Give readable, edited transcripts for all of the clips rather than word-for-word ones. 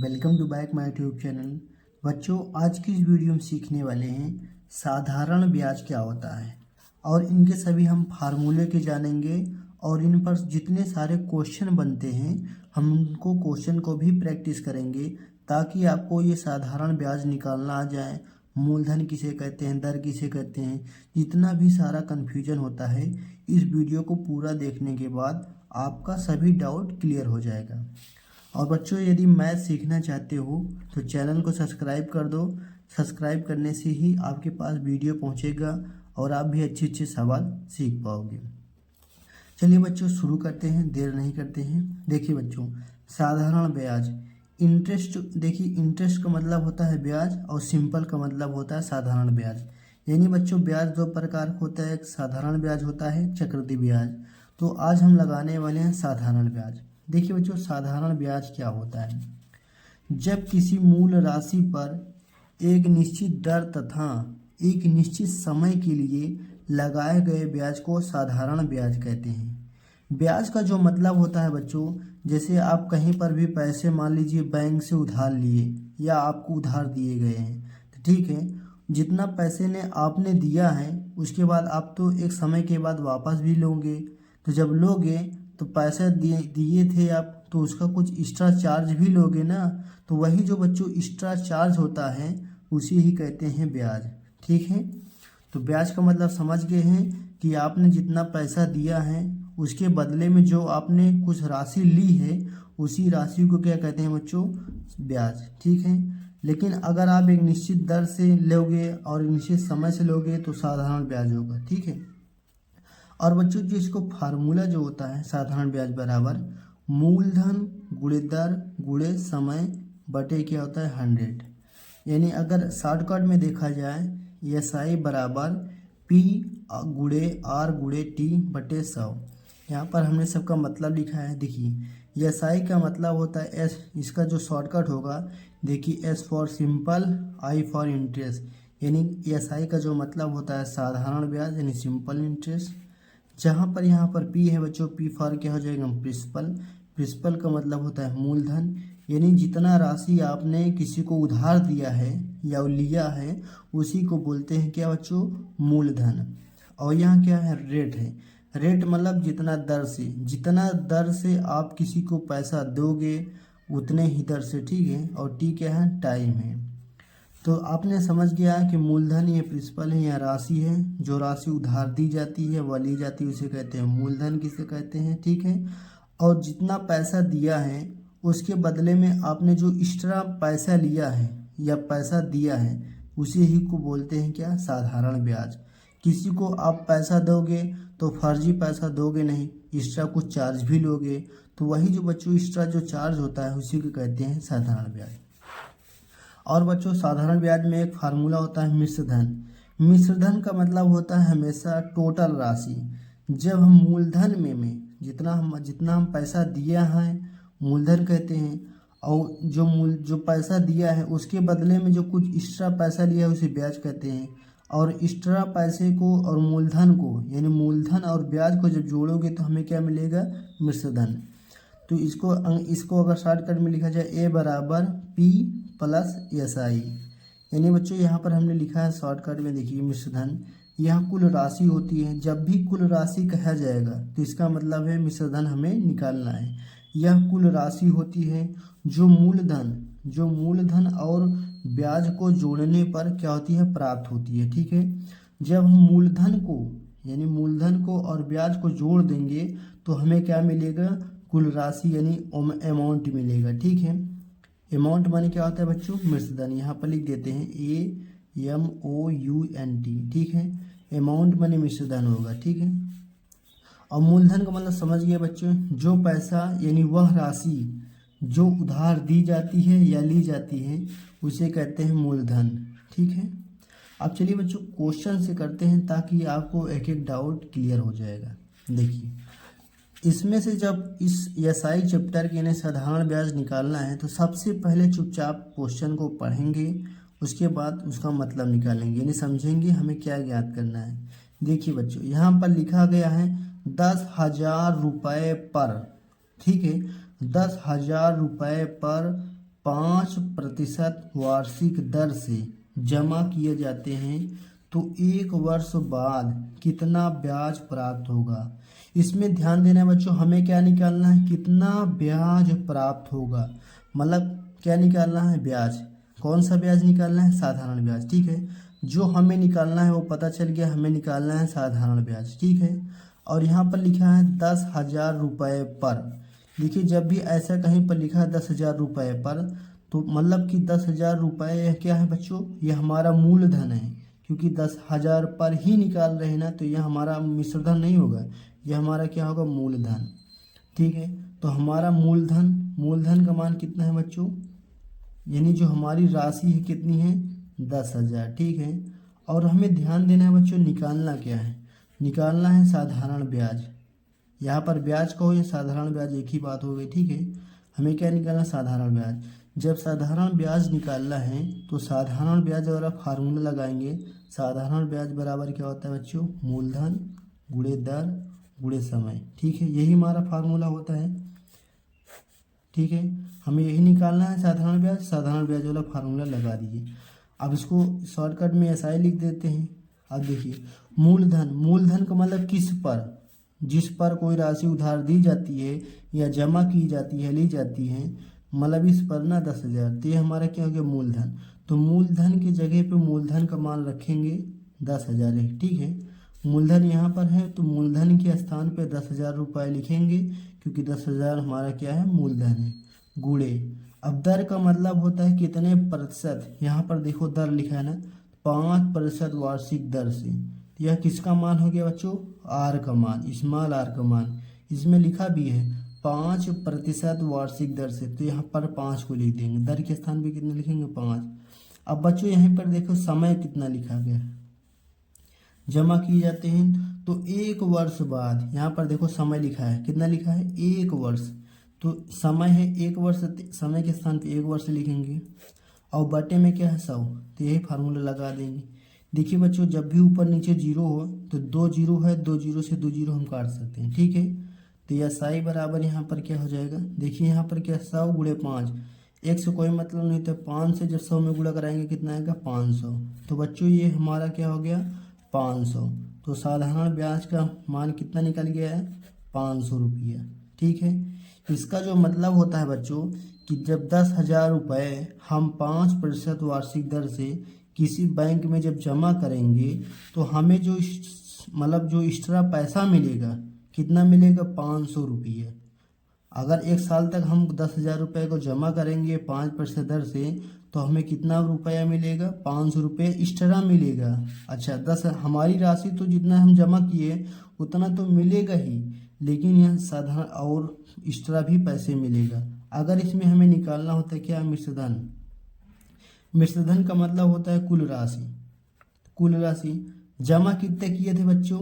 Welcome to back my YouTube channel. बच्चों, आज की इस वीडियो में सीखने वाले हैं साधारण ब्याज क्या होता है और इनके सभी हम फार्मूले के जानेंगे और इन पर जितने सारे क्वेश्चन बनते हैं हम उनको क्वेश्चन को भी प्रैक्टिस करेंगे ताकि आपको ये साधारण ब्याज निकालना आ जाए। मूलधन किसे कहते हैं, दर किसे कहते हैं, जितना भी सारा कन्फ्यूजन होता है इस वीडियो को पूरा देखने के बाद आपका सभी डाउट क्लियर हो जाएगा। और बच्चों, यदि मैथ सीखना चाहते हो तो चैनल को सब्सक्राइब कर दो। सब्सक्राइब करने से ही आपके पास वीडियो पहुंचेगा और आप भी अच्छे अच्छे सवाल सीख पाओगे। चलिए बच्चों, शुरू करते हैं, देर नहीं करते हैं। देखिए बच्चों, साधारण ब्याज, इंटरेस्ट। देखिए, इंटरेस्ट का मतलब होता है ब्याज और सिंपल का मतलब होता है साधारण ब्याज। यानी बच्चों, ब्याज दो प्रकार का होता है, एक साधारण ब्याज होता है, चक्रवृद्धि ब्याज। तो आज हम लगाने वाले हैं साधारण ब्याज। देखिए बच्चों, साधारण ब्याज क्या होता है? जब किसी मूल राशि पर एक निश्चित दर तथा एक निश्चित समय के लिए लगाए गए ब्याज को साधारण ब्याज कहते हैं। ब्याज का जो मतलब होता है बच्चों, जैसे आप कहीं पर भी पैसे मान लीजिए बैंक से उधार लिए या आपको उधार दिए गए हैं, तो ठीक है, जितना पैसे ने आपने दिया है उसके बाद आप तो एक समय के बाद वापस भी लोगे। तो जब लोगे तो पैसा दिए थे आप, तो उसका कुछ एक्स्ट्रा चार्ज भी लोगे ना। तो वही जो बच्चों एक्स्ट्रा चार्ज होता है उसी ही कहते हैं ब्याज। ठीक है, तो ब्याज का मतलब समझ गए हैं कि आपने जितना पैसा दिया है उसके बदले में जो आपने कुछ राशि ली है उसी राशि को क्या कहते हैं बच्चों? ब्याज। ठीक है, लेकिन अगर आप एक निश्चित दर से लोगे और निश्चित समय से लोगे तो साधारण ब्याज होगा। ठीक है, और बच्चों जो इसको फार्मूला जो होता है साधारण ब्याज बराबर मूलधन गुणे दर गुणे समय बटे क्या होता है 100। यानी अगर शॉर्टकट में देखा जाए SI बराबर P गुणे R गुणे T बटे 100। यहाँ पर हमने सबका मतलब लिखा है। देखिए, SI का मतलब होता है S, इसका जो शॉर्टकट होगा देखिए S for simple, I for interest. यानी SI का जो मतलब होता है साधारण ब्याज यानी सिंपल इंटरेस्ट। जहाँ पर यहाँ पर P है बच्चों, P फॉर क्या हो जाएगा? प्रिंसिपल। प्रिंसिपल का मतलब होता है मूलधन, यानी जितना राशि आपने किसी को उधार दिया है या लिया है उसी को बोलते हैं क्या बच्चों? मूलधन। और यहाँ क्या है? रेट है। रेट मतलब जितना दर से आप किसी को पैसा दोगे उतने ही दर से। ठीक है, और टी क्या है? टाइम है। तो आपने समझ गया कि मूलधन ये प्रिंसिपल है या राशि है, जो राशि उधार दी जाती है वह ली जाती है उसे कहते हैं मूलधन, किसे कहते हैं? ठीक है, और जितना पैसा दिया है उसके बदले में आपने जो एक्स्ट्रा पैसा लिया है या पैसा दिया है उसी ही को बोलते हैं क्या? साधारण ब्याज। किसी को आप पैसा दोगे तो फर्जी पैसा दोगे नहीं, एक्स्ट्रा कुछ चार्ज भी लोगे, तो वही जो बच्चों एक्स्ट्रा जो चार्ज होता है उसी को कहते हैं साधारण ब्याज। और बच्चों, साधारण ब्याज में एक फार्मूला होता है मिश्र धन। मिश्र धन का मतलब होता है हमेशा टोटल राशि। जब हम मूलधन में जितना हम पैसा दिया है मूलधन कहते हैं, और जो पैसा दिया है उसके बदले में जो कुछ एक्स्ट्रा पैसा लिया है उसे ब्याज कहते हैं। और एक्स्ट्रा पैसे को और मूलधन को यानी मूलधन और ब्याज को जब जोड़ोगे तो हमें क्या मिलेगा? मिश्र धन। तो इसको अगर शॉर्टकट में लिखा जाए ए बराबर P प्लस SI। यानी बच्चों यहाँ पर हमने लिखा है शॉर्टकट में, देखिए मिश्रधन, यहाँ कुल राशि होती है। जब भी कुल राशि कहा जाएगा तो इसका मतलब है मिश्रधन हमें निकालना है। यह कुल राशि होती है जो मूलधन और ब्याज को जोड़ने पर क्या होती है? प्राप्त होती है। ठीक है, जब हम मूलधन को और ब्याज को जोड़ देंगे तो हमें क्या मिलेगा? कुल राशि यानी अमाउंट मिलेगा। ठीक है, अमाउंट माने क्या होता है बच्चों? मिश्रधन। यहाँ पर लिख देते हैं AMOUNT। ठीक है, अमाउंट माने मिश्रधन होगा। ठीक है, और मूलधन का मतलब समझ गए बच्चों, जो पैसा यानी वह राशि जो उधार दी जाती है या ली जाती है उसे कहते हैं मूलधन। ठीक है, अब चलिए बच्चों क्वेश्चन से करते हैं ताकि आपको एक एक डाउट क्लियर हो जाएगा। देखिए, इसमें से जब इस SI चैप्टर के यानी साधारण ब्याज निकालना है तो सबसे पहले चुपचाप क्वेश्चन को पढ़ेंगे, उसके बाद उसका मतलब निकालेंगे यानी समझेंगे हमें क्या ज्ञात करना है। देखिए बच्चों, यहाँ पर लिखा गया है 10,000 रुपये पर। ठीक है, 10,000 रुपये पर प्रतिशत वार्षिक दर से जमा किए जाते हैं तो 1 वर्ष बाद कितना ब्याज प्राप्त होगा। इसमें ध्यान देना है बच्चों, हमें क्या निकालना है, कितना ब्याज प्राप्त होगा। मतलब क्या निकालना है, ब्याज। कौन सा ब्याज निकालना है, साधारण ब्याज। ठीक है, जो हमें निकालना है वो पता चल गया, हमें निकालना है साधारण ब्याज। ठीक है, और यहाँ पर लिखा है 10,000 रुपये पर। देखिए, जब भी ऐसा कहीं पर लिखा है 10,000 रुपये पर, तो मतलब कि 10,000 रुपये क्या है बच्चों, ये हमारा मूलधन है। क्योंकि 10,000 पर ही निकाल रहे हैं ना, तो यह हमारा मिश्रधन नहीं होगा, यह हमारा क्या होगा, मूलधन। ठीक है, तो हमारा मूलधन का मान कितना है बच्चों, यानी जो हमारी राशि है कितनी है, 10,000। ठीक है, और हमें ध्यान देना है बच्चों, निकालना क्या है, निकालना है साधारण ब्याज। यहाँ पर ब्याज का हो या साधारण ब्याज एक ही बात हो गई। ठीक है, हमें क्या निकालना, साधारण ब्याज। जब साधारण ब्याज निकालना है तो साधारण ब्याज वाला फार्मूला लगाएंगे। साधारण ब्याज बराबर क्या होता है बच्चों, मूलधन गुणे दर गुणे समय। ठीक है, यही हमारा फार्मूला होता है। ठीक है, हमें यही निकालना है साधारण ब्याज। साधारण ब्याज वाला फार्मूला लगा दीजिए। अब इसको शॉर्टकट में ऐसा ही लिख देते हैं। अब देखिए, मूलधन का मतलब किस पर, जिस पर कोई राशि उधार दी जाती है या जमा की जाती है, ली जाती है, मतलब इस पर ना 10,000, तो ये हमारा क्या हो गया, मूलधन। तो मूलधन की जगह पे मूलधन का मान रखेंगे 10,000 है। ठीक है, मूलधन यहाँ पर है तो मूलधन के स्थान पे 10,000 रुपये लिखेंगे, क्योंकि 10,000 हमारा क्या है, मूलधन है। गुणे, अब दर का मतलब होता है कितने प्रतिशत। यहाँ पर देखो दर लिखा है ना, 5% वार्षिक दर से। तो यह किसका मान हो गया बच्चों, आर का मान, स्मॉल आर का मान। इसमें लिखा भी है 5% वार्षिक दर से, तो यहाँ पर 5 को लिख देंगे, दर के स्थान पे कितने लिखेंगे, 5। अब बच्चों यहीं पर देखो समय कितना लिखा गया, जमा किए जाते हैं तो 1 वर्ष बाद। यहाँ पर देखो समय लिखा है, कितना लिखा है, 1 वर्ष। तो समय है 1 वर्ष, समय के स्थान पे 1 वर्ष लिखेंगे, और बटे में क्या है 100, तो यही फार्मूला लगा देंगे। देखिए बच्चों, जब भी ऊपर नीचे जीरो हो तो 2 जीरो है, 2 जीरो से 2 जीरो हम काट सकते हैं। ठीक है, तो यह साई बराबर यहाँ पर क्या हो जाएगा, देखिए यहाँ पर क्या, 100 गुणे 5। एक से कोई मतलब नहीं, तो 5 से जब 100 में गुणा कराएंगे कितना आएगा, 500। तो बच्चों ये हमारा क्या हो गया, 500। तो साधारण ब्याज का मान कितना निकल गया है, 500 रुपया। ठीक है, इसका जो मतलब होता है बच्चों कि जब 10,000 रुपये हम 5% वार्षिक दर से किसी बैंक में जब जमा करेंगे तो हमें जो मतलब जो एक्स्ट्रा पैसा मिलेगा, कितना मिलेगा, 500 रुपये। अगर 1 साल तक हम 10,000 रुपये को जमा करेंगे 5% दर से, तो हमें कितना रुपया मिलेगा, 500 रुपये एक्स्ट्रा मिलेगा। अच्छा, 10 हमारी राशि तो जितना हम जमा किए उतना तो मिलेगा ही, लेकिन यह साधारण और एक्स्ट्रा भी पैसे मिलेगा। अगर इसमें हमें निकालना होता है क्या, मिश्रधन। मिश्रधन का मतलब होता है कुल राशि। कुल राशि जमा कितने किए थे बच्चों,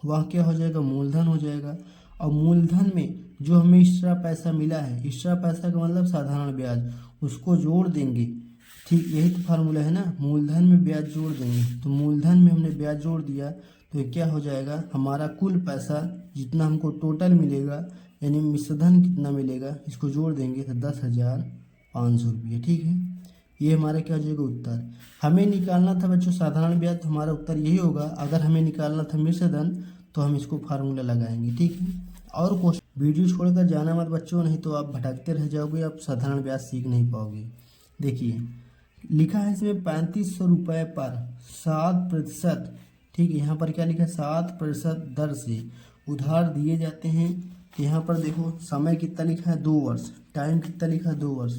वह क्या हो जाएगा, मूलधन हो जाएगा। और मूलधन में जो हमें एक्स्ट्रा पैसा मिला है, एक्स्ट्रा पैसा का मतलब साधारण ब्याज, उसको जोड़ देंगे। ठीक, यही तो फार्मूला है ना, मूलधन में ब्याज जोड़ देंगे। तो मूलधन में हमने ब्याज जोड़ दिया तो ये क्या हो जाएगा, हमारा कुल पैसा जितना हमको टोटल मिलेगा, यानी मिश्रधन कितना मिलेगा, इसको जोड़ देंगे तो 10,500 रुपये। ठीक है, ये हमारा क्या हो जाएगा, उत्तर। हमें निकालना था बच्चों साधारण ब्याज, तो हमारा उत्तर यही होगा। अगर हमें निकालना था मिश्रधन तो हम इसको फार्मूला लगाएंगे। ठीक है, और क्वेश्चन वीडियो छोड़कर जाना मत बच्चों, नहीं तो आप भटकते रह जाओगे, आप साधारण ब्याज सीख नहीं पाओगे। देखिए लिखा है इसमें 3500 रुपये पर 7%। ठीक है, यहाँ पर क्या लिखा है, 7% दर से उधार दिए जाते हैं। तो यहाँ पर देखो समय कितना लिखा है, 2 वर्ष। टाइम कितना लिखा है, 2 वर्ष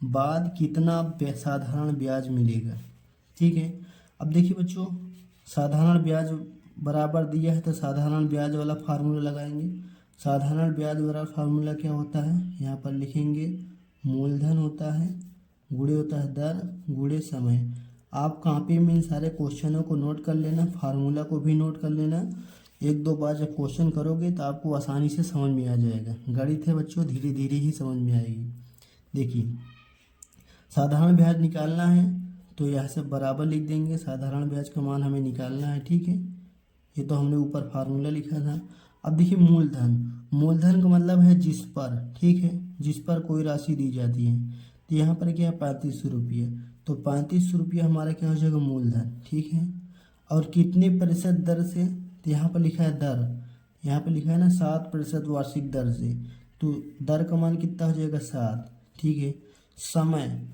बाद कितना साधारण ब्याज मिलेगा। ठीक है, अब देखिए बच्चों, साधारण ब्याज बराबर दिया है तो साधारण ब्याज वाला फार्मूला लगाएंगे। साधारण ब्याज वाला फार्मूला क्या होता है, यहाँ पर लिखेंगे मूलधन होता है, गुणे होता है दर, गुणे समय। आप कॉपी में इन सारे क्वेश्चनों को नोट कर लेना, फार्मूला को भी नोट कर लेना। 1-2 बार जब क्वेश्चन करोगे तो आपको आसानी से समझ में आ जाएगा। गणित है बच्चों, धीरे धीरे ही समझ में आएगी। देखिए साधारण ब्याज निकालना है तो यहाँ से बराबर लिख देंगे, साधारण ब्याज का मान हमें निकालना है। ठीक है, ये तो हमने ऊपर फार्मूला लिखा था। अब देखिए मूलधन, मूलधन का मतलब है जिस पर, ठीक है, जिस पर कोई राशि दी जाती है। तो यहाँ पर क्या है 3500 रुपये, तो 3500 रुपये हमारा क्या हो जाएगा मूलधन, ठीक है। और कितने प्रतिशत दर से, तो यहाँ पर लिखा है दर, यहाँ पर लिखा है ना 7% वार्षिक दर से, तो दर का मान कितना हो जाएगा 7, ठीक है। समय,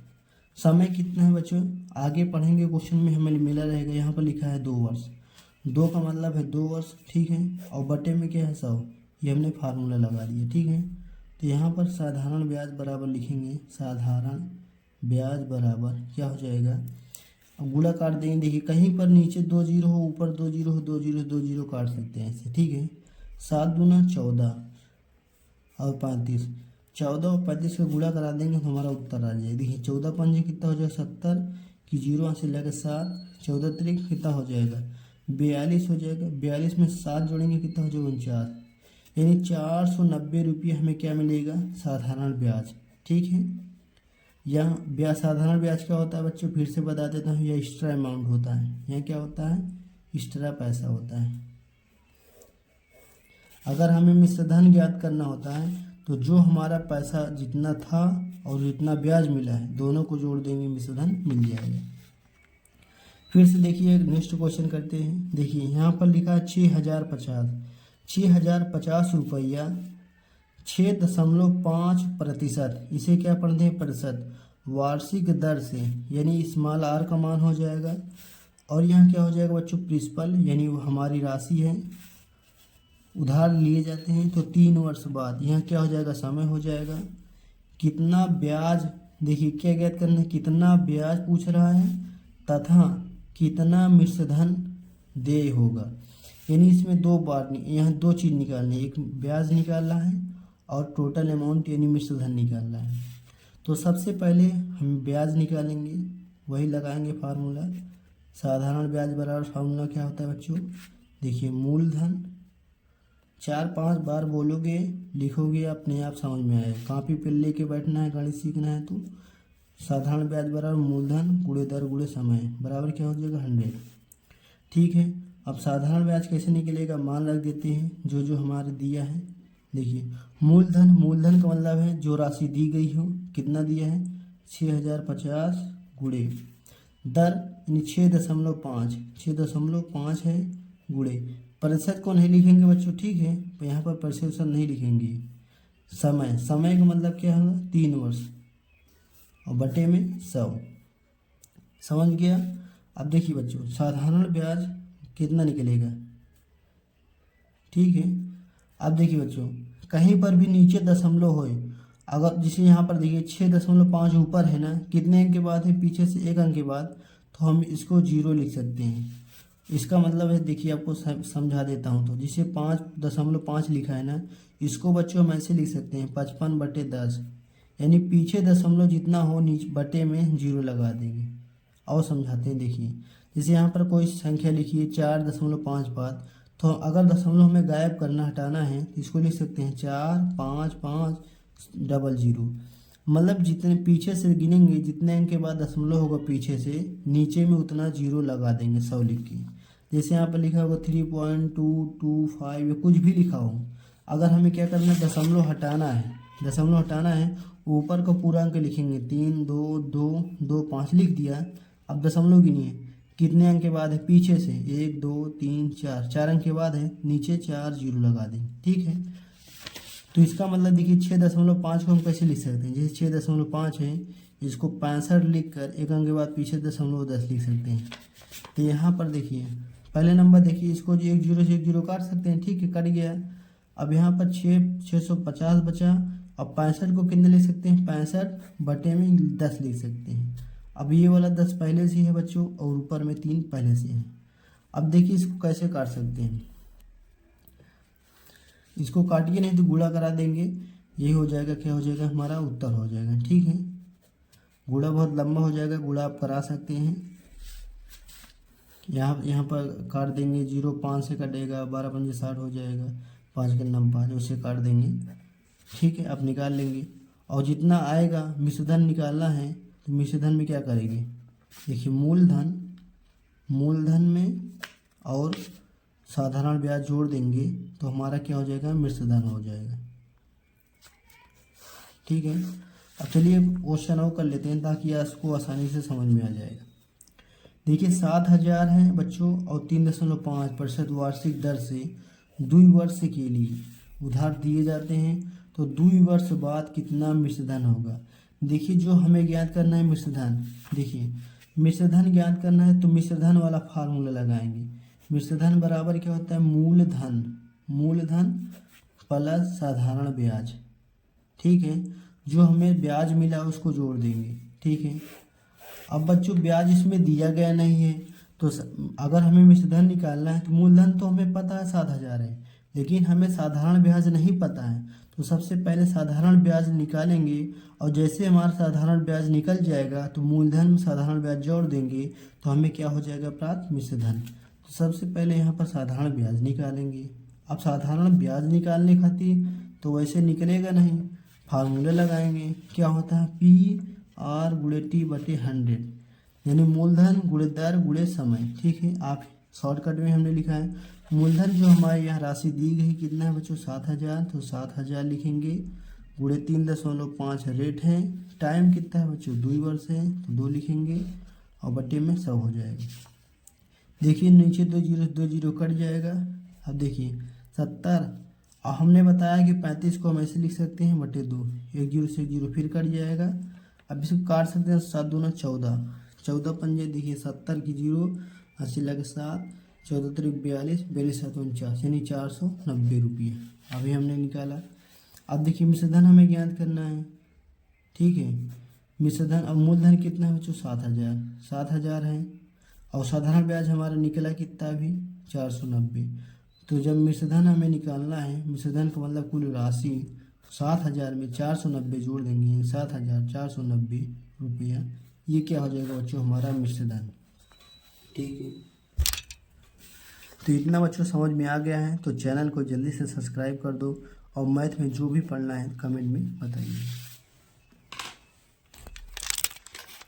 समय कितना है बच्चों, आगे पढ़ेंगे क्वेश्चन में हमें मिला रहेगा, यहाँ पर लिखा है 2 वर्ष, 2 का मतलब है 2 वर्ष, ठीक है। और बटे में क्या है 100, ये हमने फार्मूला लगा दिया, ठीक है। तो यहाँ पर साधारण ब्याज बराबर लिखेंगे, साधारण ब्याज बराबर क्या हो जाएगा, अब गुणा काट देंगे, देखिए कहीं पर नीचे 2 जीरो हो, ऊपर 2 जीरो हो, 2 जीरो 2 जीरो काट सकते हैं ऐसे, ठीक है। 7 दूना 14 और 35, 14 और 35 का गुणा करा देंगे तो हमारा उत्तर आ जाएगा। देखिए 14 पंजे कितना हो जाएगा 70 की, जीरो से लेकर 7, 14 तरीक कितना हो जाएगा 42 हो जाएगा, 42 में 7 जोड़ेंगे कितना हो जाएगा 49, यानी 490 रुपये हमें क्या मिलेगा साधारण ब्याज, ठीक है। यहाँ ब्याज, साधारण ब्याज क्या होता है बच्चों, फिर से बता देता हूँ, यह एक्स्ट्रा अमाउंट होता है, यहाँ क्या होता है एक्स्ट्रा पैसा होता है। अगर हमें मिश्रधन ज्ञात करना होता है तो जो हमारा पैसा जितना था और जितना ब्याज मिला है दोनों को जोड़ देंगे, मिश्रधन मिल जाएगा। फिर से देखिए नेक्स्ट क्वेश्चन करते हैं। देखिए यहाँ पर लिखा है 6050 रुपया 6.5%, इसे क्या पढ़ते हैं प्रतिशत, वार्षिक दर से, यानी स्मॉल आर का मान हो जाएगा। और यहाँ क्या हो जाएगा बच्चों प्रिंसिपल, यानी वो हमारी राशि है, उधार लिए जाते हैं तो 3 वर्ष बाद। यहाँ क्या हो जाएगा समय हो जाएगा, कितना ब्याज, देखिए क्या ज्ञात करना है, कितना ब्याज पूछ रहा है तथा कितना मिश्रधन देय होगा, यानी इसमें 2 बार यहाँ 2 चीज़ निकालनी है, एक ब्याज निकालना है और टोटल अमाउंट यानी मिश्रधन निकालना है। तो सबसे पहले हम ब्याज निकालेंगे, वही लगाएंगे फार्मूला, साधारण ब्याज बराबर फार्मूला क्या होता है बच्चों, देखिए मूलधन, 4-5 बार बोलोगे लिखोगे अपने आप समझ में आएगा, कॉपी पे लेके बैठना है, गणित सीखना है तो साधारण ब्याज बराबर मूलधन गुणे दर गुणे समय बराबर क्या हो जाएगा 100, ठीक है। अब साधारण ब्याज कैसे निकलेगा, मान रख देते हैं जो जो हमारे दिया है। देखिए मूलधन, मूलधन का मतलब है जो राशि दी गई हो, कितना दिया है 6050 गुणे दर यानी 6.5 है गुणे, प्रतिशत को नहीं लिखेंगे बच्चों, ठीक है, तो यहाँ पर प्रतिशत नहीं लिखेंगे। समय, समय का मतलब क्या होगा 3 वर्ष और बटे में 100, समझ गया। अब देखिए बच्चों साधारण ब्याज कितना निकलेगा, ठीक है। अब देखिए बच्चों कहीं पर भी नीचे दशमलव होए, अगर जैसे यहाँ पर देखिए 6.5 ऊपर है ना, कितने अंक के बाद है, पीछे से 1 अंक के बाद, तो हम इसको 0 लिख सकते हैं। इसका मतलब है, देखिए आपको समझा देता हूँ, तो जिसे 5.5 लिखा है ना, इसको बच्चों हम ऐसे लिख सकते हैं 55/10, यानी पीछे दशमलव जितना हो नीचे बटे में 0 लगा देंगे। और समझाते हैं, देखिए जैसे यहाँ पर कोई संख्या लिखी है 4.55, तो अगर दशमलव हमें गायब करना हटाना है तो इसको लिख सकते हैं 45500, मतलब जितने पीछे से गिनेंगे, जितने अंक के बाद दशमलव होगा पीछे से नीचे में उतना 0 लगा देंगे 100 लिख के। जैसे यहाँ पर लिखा होगा 3.225 या कुछ भी लिखा हो, अगर हमें क्या करना है दशमलव हटाना है, दशमलव हटाना है, ऊपर का पूरा अंक लिखेंगे 3 2 2 2 5 लिख दिया। अब दशमलव गिनिए कितने अंक के बाद है, पीछे से 1 2 3 4 अंक के बाद है, नीचे 4 0 लगा देंगे, ठीक है। तो इसका मतलब देखिए 6.5 को हम कैसे लिख सकते हैं, जैसे 6.5 है, इसको 65 लिख कर 1 अंक के बाद पीछे 0.10 लिख सकते हैं। तो यहाँ पर देखिए पहले नंबर देखिए, इसको 1 0 से 1 0 काट सकते हैं, ठीक है, कट गया। अब यहाँ पर 650 बचा, अब 65 को कितने लिख सकते हैं, 65/10 लिख सकते हैं। अब ये वाला 10 पहले से है बच्चों और ऊपर में 3 पहले से है। अब देखिए इसको कैसे काट सकते हैं, इसको काटिए नहीं तो गुणा करा देंगे, यही हो जाएगा, क्या हो जाएगा हमारा उत्तर हो जाएगा, ठीक है। गुणा बहुत लंबा हो जाएगा, गुणा आप करा सकते हैं। यहाँ पर काट देंगे, 0 5 से कटेगा, 12 पंजे 60 हो जाएगा, 5 के नाम 5 उससे काट देंगे, ठीक है, आप निकाल लेंगे। और जितना आएगा मिश्रधन निकालना है, तो मिश्रधन में क्या करेंगे, देखिए मूलधन, मूलधन में और साधारण ब्याज जोड़ देंगे तो हमारा क्या हो जाएगा मिश्रधन हो जाएगा, ठीक है। अब चलिए क्वेश्चन और कर लेते हैं ताकि आपको आसानी से समझ में आ जाएगा। देखिए 7,000 है बच्चों और 3.5% वार्षिक दर से 2 वर्ष के लिए उधार दिए जाते हैं, तो 2 वर्ष बाद कितना मिश्रधन होगा। देखिए जो हमें ज्ञात करना है मिश्रधन, देखिए मिश्रधन ज्ञात करना है तो मिश्रधन वाला फार्मूला लगाएंगे। मिश्रधन बराबर क्या होता है, मूलधन प्लस साधारण ब्याज। ठीक है, जो हमें ब्याज मिला उसको जोड़ देंगे। ठीक है, अब बच्चों ब्याज इसमें दिया गया नहीं है, तो अगर हमें मिश्रधन निकालना है तो मूलधन तो हमें पता है 7,000 है, लेकिन हमें साधारण ब्याज नहीं पता है। तो सबसे पहले साधारण ब्याज निकालेंगे और जैसे हमारा साधारण ब्याज निकल जाएगा तो मूलधन में साधारण ब्याज जोड़ देंगे, तो हमें क्या हो जाएगा प्राप्त, मिश्रधन। तो सबसे पहले यहाँ पर साधारण ब्याज निकालेंगे। अब साधारण ब्याज निकालने खातिर तो वैसे निकलेगा नहीं, फार्मूला लगाएंगे। क्या होता है, PR/T/100, यानी मूलधन गुणे दर गुणे समय। ठीक है, आप शॉर्टकट में हमने लिखा है मूलधन जो हमारे यहाँ राशि दी गई कितना है बच्चों, 7,000, तो 7,000 लिखेंगे, गुणे 3.5 रेट है, टाइम कितना है बच्चों 2 वर्ष है तो 2 लिखेंगे और बटे में 100 हो जाएगा। देखिए नीचे 2 जीरो कट जाएगा। अब देखिए 70, और हमने बताया कि 35 को हम ऐसे लिख सकते हैं बटे 2, 1 जीरो से 1 जीरो फिर कट जाएगा। अब इसको काट सकते हैं, 7 दूना 14, 14 पंजे देखिए 70 की 0, 80 लगे 7, 14 तरीक 42, 42 7 49, यानी 490 रुपये अभी हमने निकाला। अब देखिए मिश्रधन हमें ज्ञात करना है। ठीक है, मिश्रधन अब मूलधन कितना है बच्चों, 7,000 है, और साधारण ब्याज हमारा निकला कितना अभी 490। तो जब मिश्रधन हमें निकालना है, मिश्रधन का मतलब कुल राशि, 7,000 में 490 जोड़ देंगे, 7,490 रुपया, ये क्या हो जाएगा बच्चों हमारा मिश्रधन। ठीक है, तो इतना बच्चों समझ में आ गया है, तो चैनल को जल्दी से सब्सक्राइब कर दो और मैथ में जो भी पढ़ना है कमेंट में बताइए।